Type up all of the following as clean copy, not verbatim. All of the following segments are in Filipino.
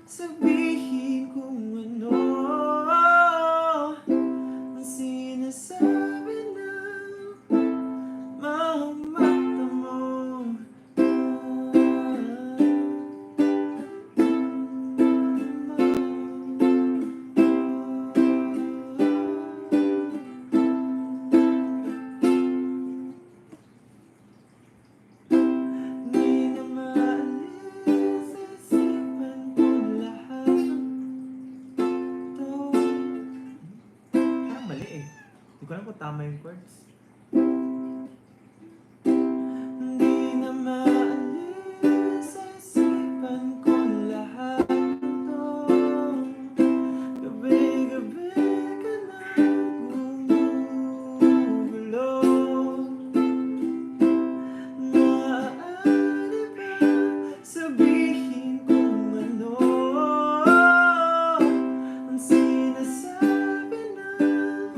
sabihin kung ano ang sinasabi ng mga mata mo. Di na maalis sa isipan ko lahat ng to. Parang mali eh. Hindi ko alam kung tama yung chords. Di na maalis sa isipan ko lahat ng to. Gabi-gabi ka nang gumugulo. Maaari ba sabihin kung ano ang sinasabi ng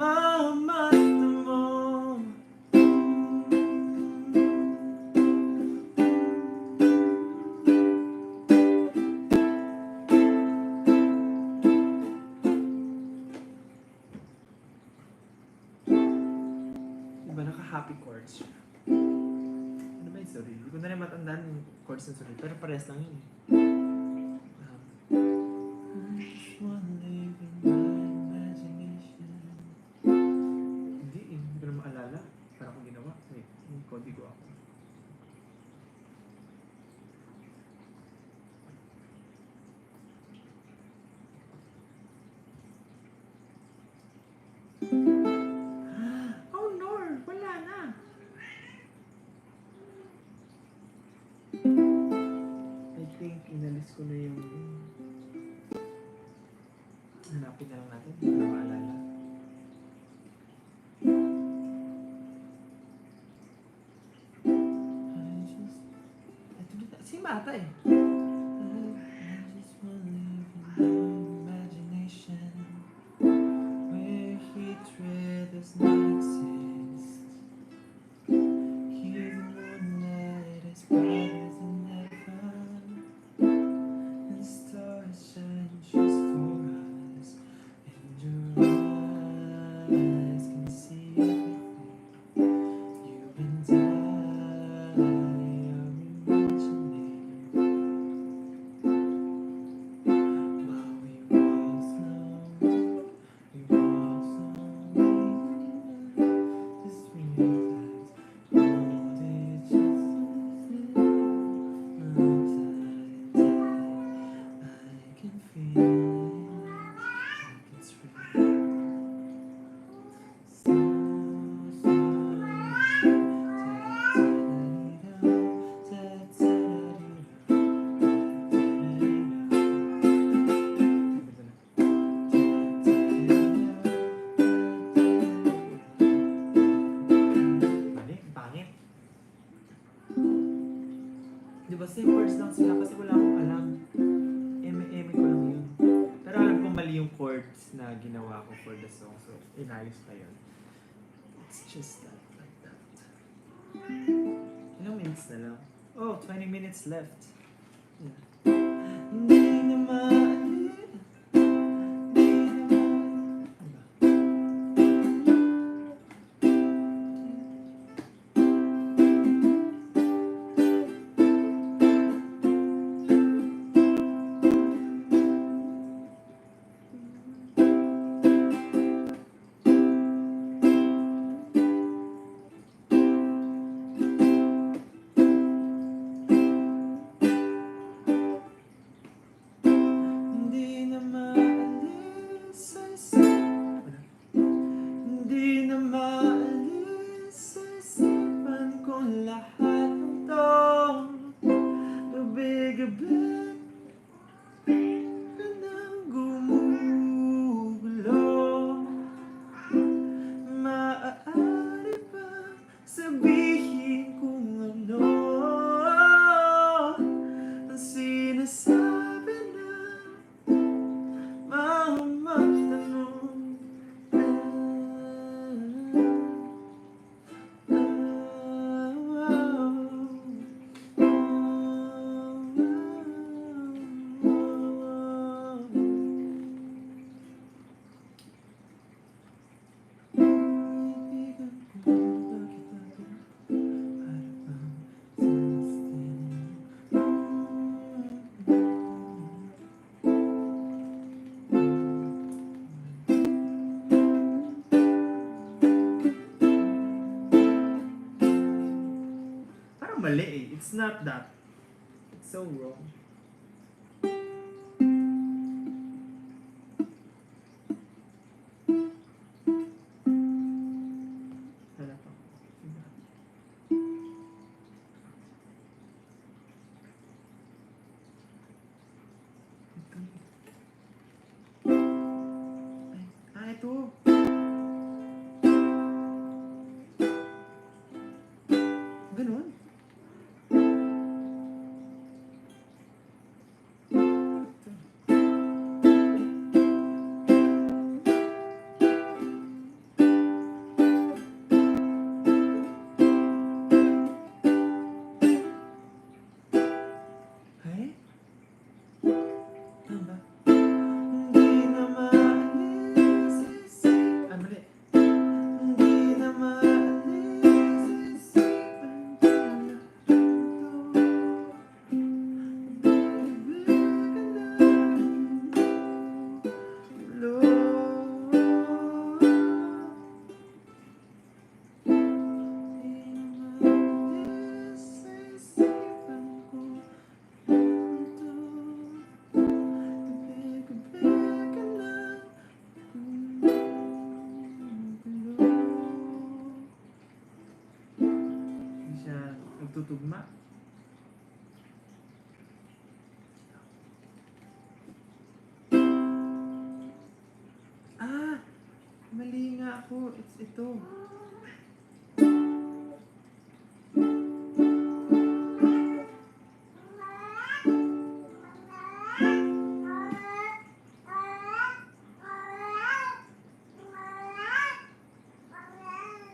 mga mata mo? Diba naka-happy chords siya? Ano ba yung sorry? Hindi ko na rin matandaan yung chords ng sorry, pero parehas lang yun eh. I just wanna live in my imagination. Hindi ko na maalala. Parang akong ginawa. Wait, yung kodi ko ako. Oh no! Wala na! I think inalis ko na yung... Hanapin na lang natin. Hindi ko na maalala. Ito na. Si Mata eh. I just wanna live in my imagination where hatred does not exist. Here the moonlight is bright as an heaven, and stars shine just for us. And your eyes can see everything. You and I are imagining while we walk slowly. We walk slowly. Just realize all it just is outside. I can feel it like it's real. So mali, pangit. Di ba same words lang sila kasi wala akong alam. Eme ko lang yun. Pero alam ko mali yung chords na ginawa ko for the song. So, inayos pa yun. It's just that, like that. Ilang minutes na lang? Oh, 20 minutes left. Yeah. Hindi na maalis. Di na Hindi na maalis sa isipan. Hindi na maalis sa isipan ko lahat ng to. Gabi-gabi ka nang gumugulo. Maaari ba sabihin kung ano ang sinasabi ng mga mata mo? It's not that. It's so wrong. Hanap ako. Ito. Ganun. Ay? Tama. Hindi na maalis isipan. Mali. Hindi na maalis isipan ko na ito. Bibigyan na Lord. Hindi na maalis isipan ko ito. Bibigyan na Hindi siya nagtutugma. Ah! Mali nga ako. It's ito.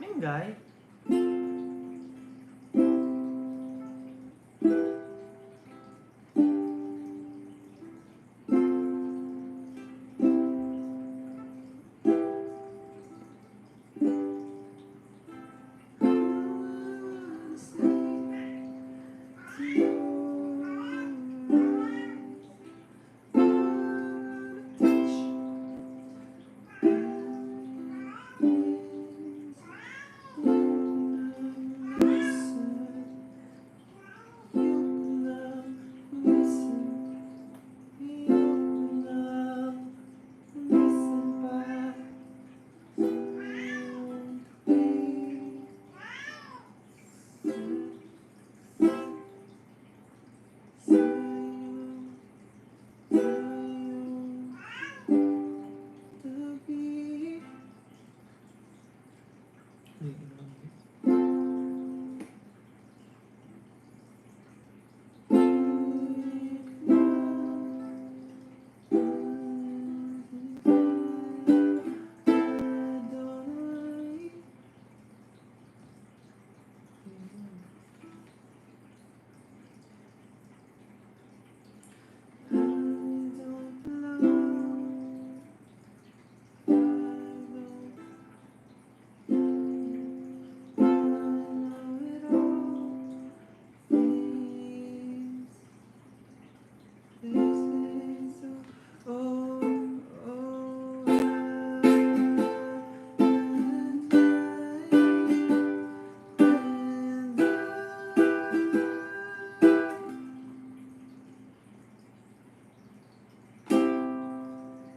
Mingay?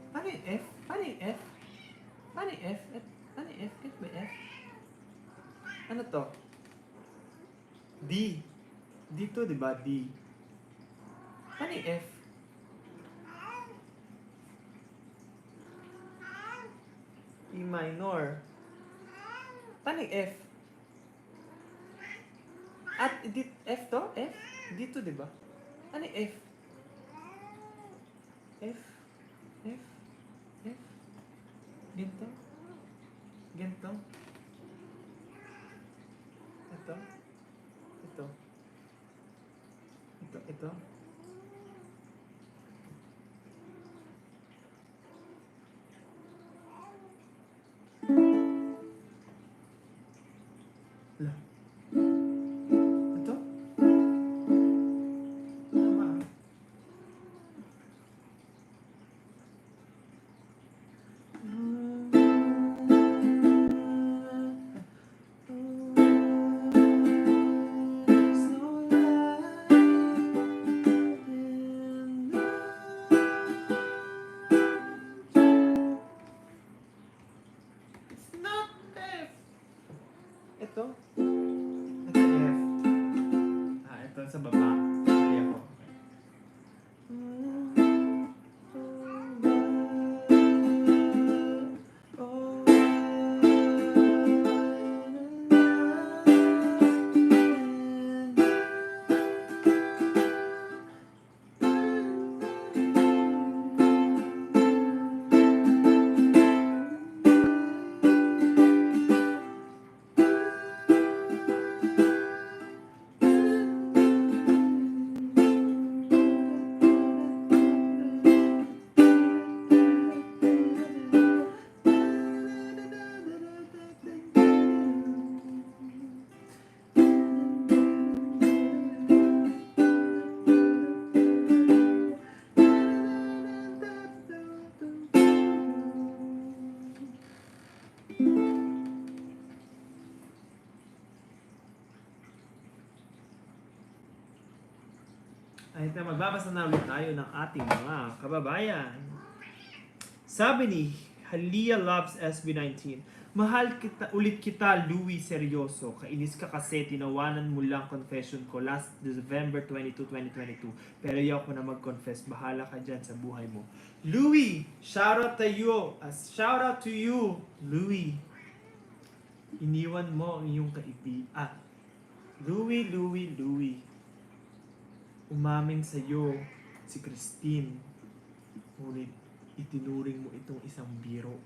Paano yung F? Paano yung F? Paano yung F? Paano yung F? F ba F? Ano to? D. D to, di ba? D. Paano yung F? E minor. Paano yung F? At F to? F? Dito, di ba? Ano yung F? F? F? F? Ganito? Ganito? Ito? Ito? Ito? Ito? Ito? Tama. magbabasa na ulit tayo ng ating mga kababayan. Sabi ni Halia Loves SB19, mahal kita, ulit kita, Louie, seryoso. Kainis ka kasi tinawanan mo lang confession ko last December 22, 2022. Pero ayoko na mag-confess. Bahala ka dyan sa buhay mo. Louie, shout out to you. Shout out to you, Louie. Iniwan mo ang iyong kaibigan. Louie. Umamin sa'yo si Christine. Ngunit itinuring mo itong isang biro.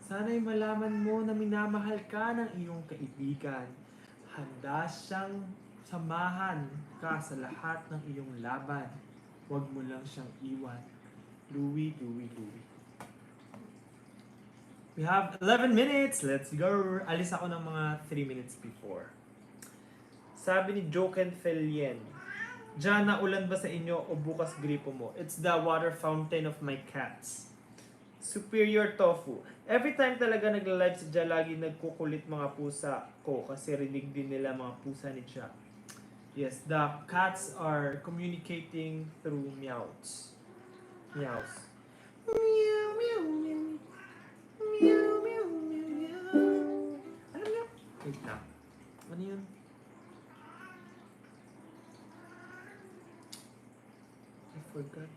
Sana'y malaman mo na minamahal ka ng iyong kaibigan. Handa siyang samahan ka sa lahat ng iyong laban. Huwag mo lang siyang iwan. Louie. We have 11 minutes. Let's go. Alis ako ng mga 3 minutes before. Sabi ni Joken Felien, Diyan, naulan ba sa inyo o bukas gripo mo? It's the water fountain of my cats. Superior Tofu. Every time talaga nagla-live si Jia, lagi nagkukulit mga pusa ko kasi rinig din nila mga pusa ni Jia. Yes, the cats are communicating through meows. Meows. Meow, meow, meow. Meow, meow, meow, meow. Ano meow? Wait na. Ano yun? I forgot.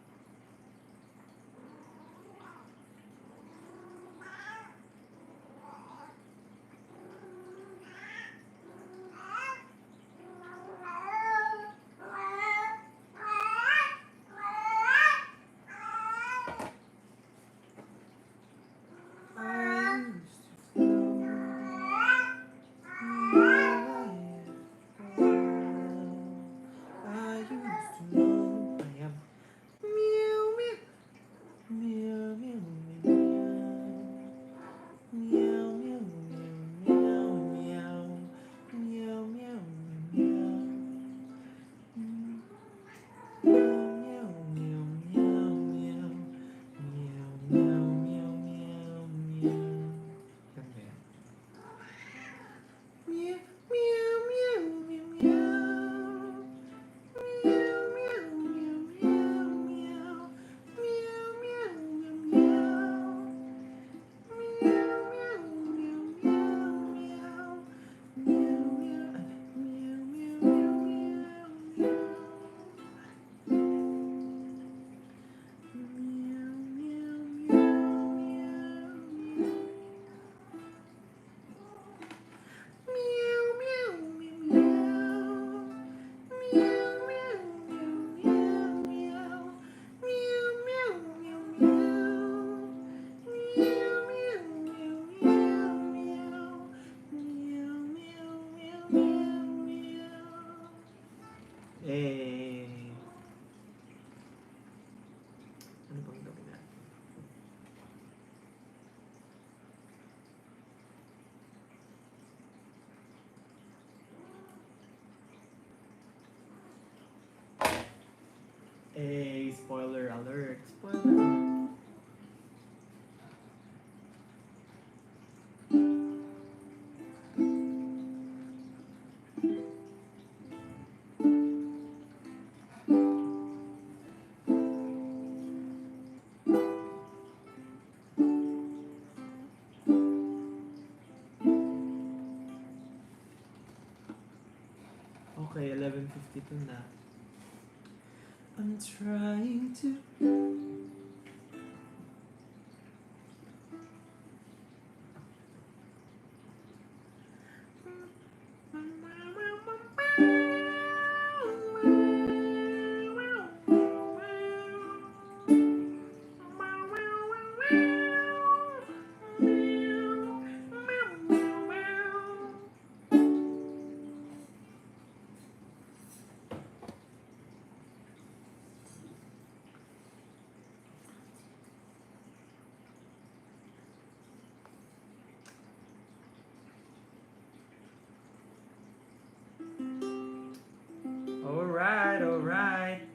Ano bang gawin natin? Spoiler alert. Spoiler. Okay, 11:52 na. I'm trying to Alright.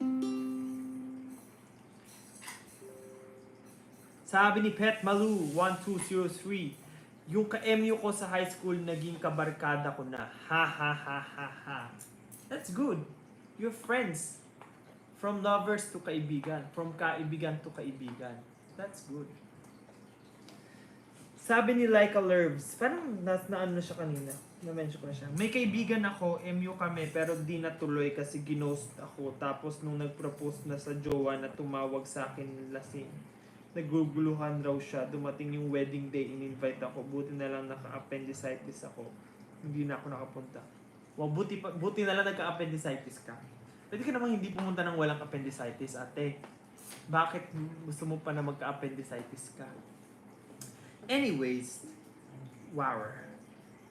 Sabi ni Pet Malu 1203, yung ka-MU ko sa high school naging kabarkada ko na. Ha. That's good. You're friends. From lovers to kaibigan. From kaibigan to kaibigan. That's good. Sabi ni Laika Lerbs, parang na-ano na siya kanina. Na-mention ko na siya. May kaibigan ako, MU kami, pero di natuloy kasi ginost ako. Tapos nung nag-propose na sa jowa na tumawag sa akin lasing, naguguluhan raw siya. Dumating yung wedding day, in-invite ako. Buti na lang naka-appendicitis ako. Hindi na ako nakapunta. Well, buti na lang nagka-appendicitis ka. Pwede ka namang hindi pumunta ng walang appendicitis, ate. Bakit gusto mo pa na magka-appendicitis ka? Anyways, wow.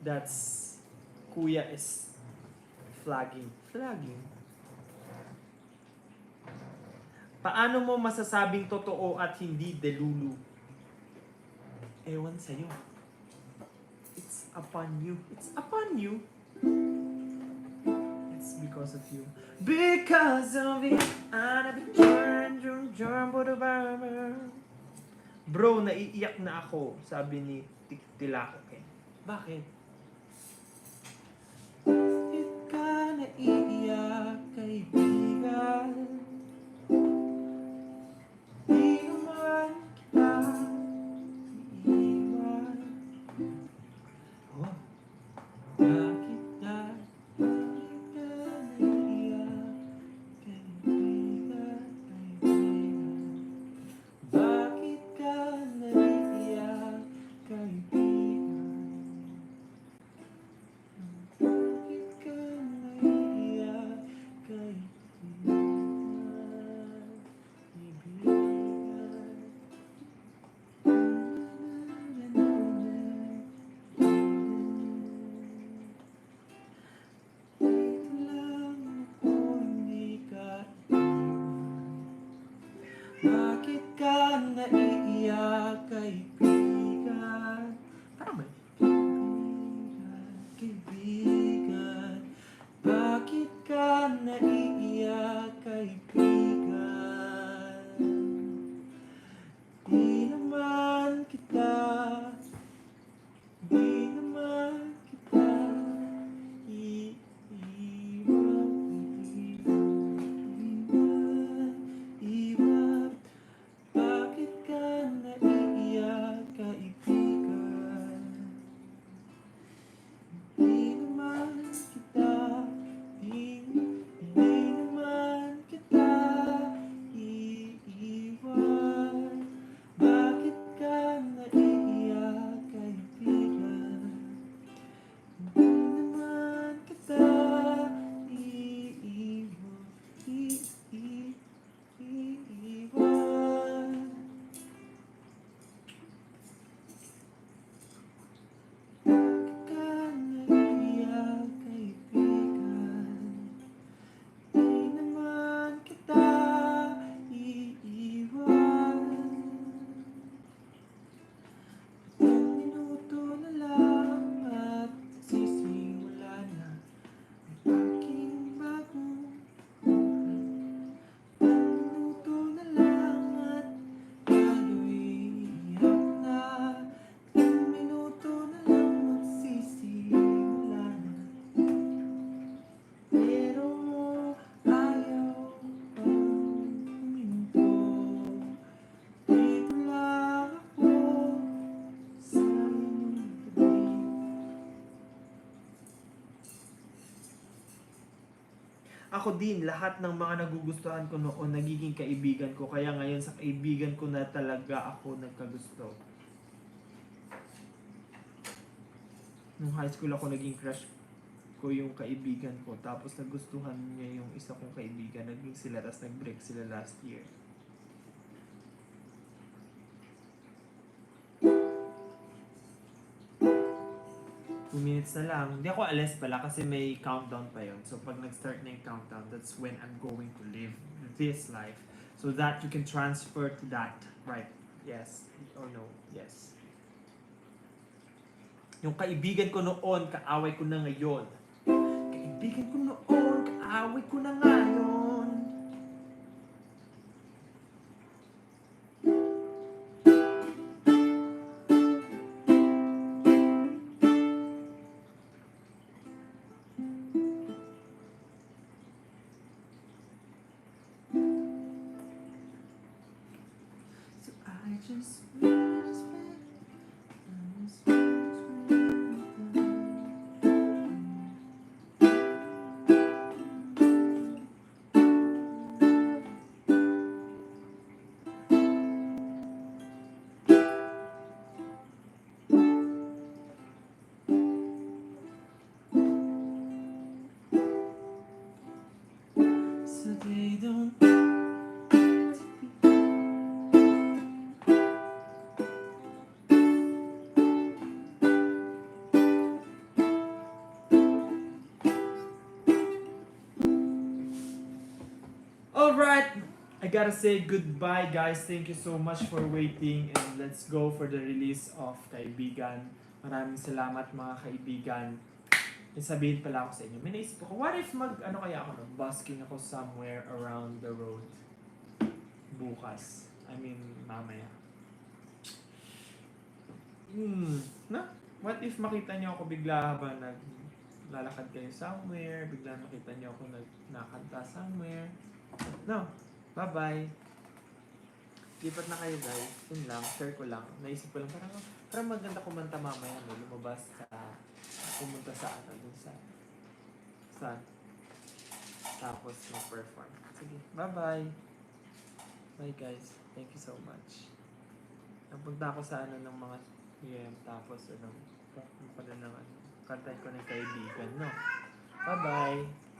That's Kuya is flagging. Paano mo masasabing totoo at hindi delulu? Ewan sa'yo. It's upon you. It's because of you. Because of it, I've been Bro, naiiyak na ako, sabi ni Tilako. Bakit? Bakit ka naiiyak, kaibigan? Di naman kita iiwan. Oh, bakit ka naiiyak, kaibigan? Bakit ka naiiyak, kaibigan? Bakit ka naiiyak, kaibigan? Dito lang ako, hindi ka bakit ka naiiyak, kaibigan? Parang ba? Kaibigan. Bakit ka naiiyak, kaibigan? Di naman kita iiwan. Bakit ka naiiyak, kaibigan? Di naman kita iiwan. Bakit ka naiiyak, kaibigan? Di naman kita iiwan. Bakit ka naiiyak, kaibigan? Di naman kita iiwan. Ilang minuto na lang at sisimula na ang aking bagong buhay. Ilang minuto na lang at tayo'y iyak na. Ilang minuto na lang magsisimula na. Pero ayaw pang huminto. Dito lang ako sa iyong tabi. Ako din, lahat ng mga nagugustuhan ko noon nagiging kaibigan ko. Kaya ngayon sa kaibigan ko na talaga ako nagkagusto. Nung high school ako naging crush ko yung kaibigan ko. Tapos nagustuhan niya yung isa kong kaibigan. Naging sila, tapos nag-break sila last year. Two minutes na lang. Hindi ako alis pala kasi may countdown pa yon. So pag nag-start na yung countdown, that's when I'm going to live this life. So that you can transfer to that. Right? Yes. Or no? Yes. Yung kaibigan ko noon, kaaway ko na ngayon. Kaibigan ko noon, kaaway ko na ngayon. Just so they don't. Alright, I gotta say goodbye guys. Thank you so much for waiting and let's go for the release of Kaibigan. Maraming salamat mga kaibigan. May sabihin pala ako sa inyo. May naisip ako, what if ano kaya ako, busking ako somewhere around the road bukas. I mean, mamaya. No? What if makita niyo ako bigla habang naglalakad kayo somewhere, bigla makita niyo ako nakanta somewhere. No. Bye-bye. Lipat na kayo guys. Yun lang. Share ko lang. Naisip ko lang. Parang maganda kumanta mamaya. No? Lumabas sa pumunta sa ano. Dun sa tapos mag-perform. Sige. Bye-bye. Bye guys. Thank you so much. Napunta ako sa ano ng mga tapos ano. Pala ng ano. Kantay ko ng Kaibigan. No. Bye-bye.